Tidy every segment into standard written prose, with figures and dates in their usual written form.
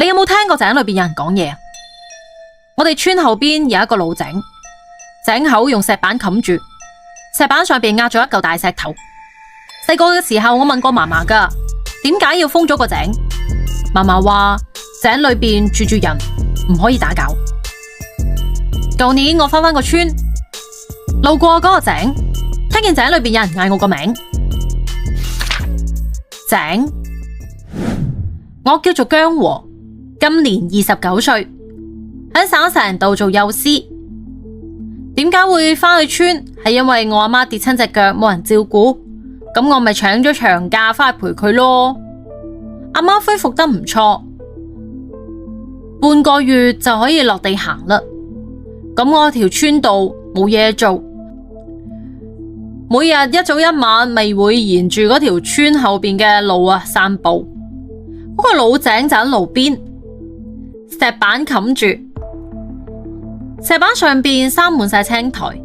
你有冇聽過井裏邊有人講嘢啊？我哋村後邊有一個老井，井口用石板冚住，石板上邊壓咗一嚿大石頭。細個嘅時候，我問過嫲嫲噶，點解要封咗個井？嫲嫲話井裏邊住住人，唔可以打攪。舊年我返個村，路過嗰個井，聽見井裏邊有人嗌我個名。井，我叫做姜和，今年29歲，喺省城度做幼師。點解會返去村？係因為我阿媽跌親隻腳，冇人照顧，咁我咪請咗長假返去陪佢咯。阿媽恢復得唔錯，半個月就可以落地行啦。咁我條村度冇嘢做，每日一早一晚咪會沿住嗰條村後邊嘅路散步。嗰個老井就喺路邊，石板冚住，石板上邊生滿晒青苔，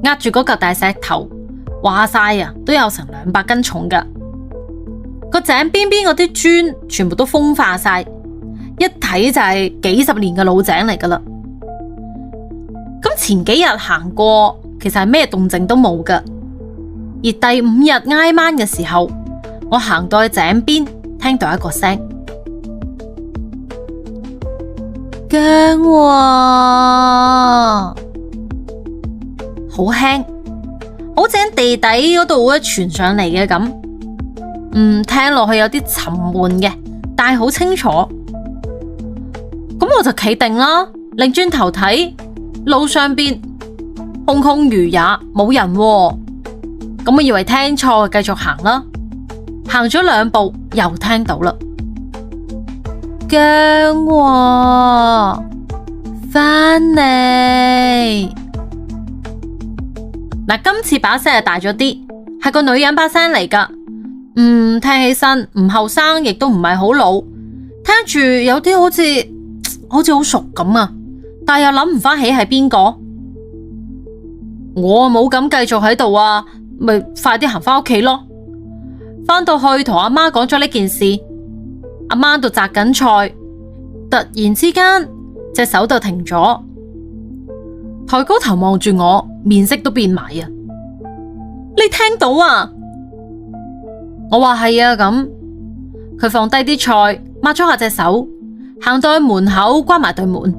壓住嗰嚿大石頭，話晒都有成200斤重噶。個井邊邊嗰啲磚全部都風化晒，一睇就係幾十年嘅老井嚟噶啦。咁前幾日行過，其實係咩動靜都冇噶。而第5日挨晚嘅時候，我行到去井邊，聽到一個聲，姜和，好輕，好似喺地底嗰度傳上嚟嘅咁。聽落去有啲沉悶嘅，但係好清楚。咁我就企定啦，擰轉頭睇，路上邊空空如也，冇人喎。咁我以為聽錯，繼續行啦。行咗2步，又聽到啦，姜和，返嚟。嗱，今次把聲係大咗啲，係個女人把聲嚟噶。聽起身唔後生，亦都唔係好老，聽住有啲好似好熟咁啊，但又諗唔返起係邊個。我冇咁繼續喺度啊，咪快啲行返屋企咯。返到去同阿媽講咗呢件事，阿媽度摘緊菜，突然之間隻手就停咗，抬高頭望住我，面色都變埋啊！你聽到啊？我話係啊，咁佢放低啲菜，抹咗下隻手，行到去門口關埋對門。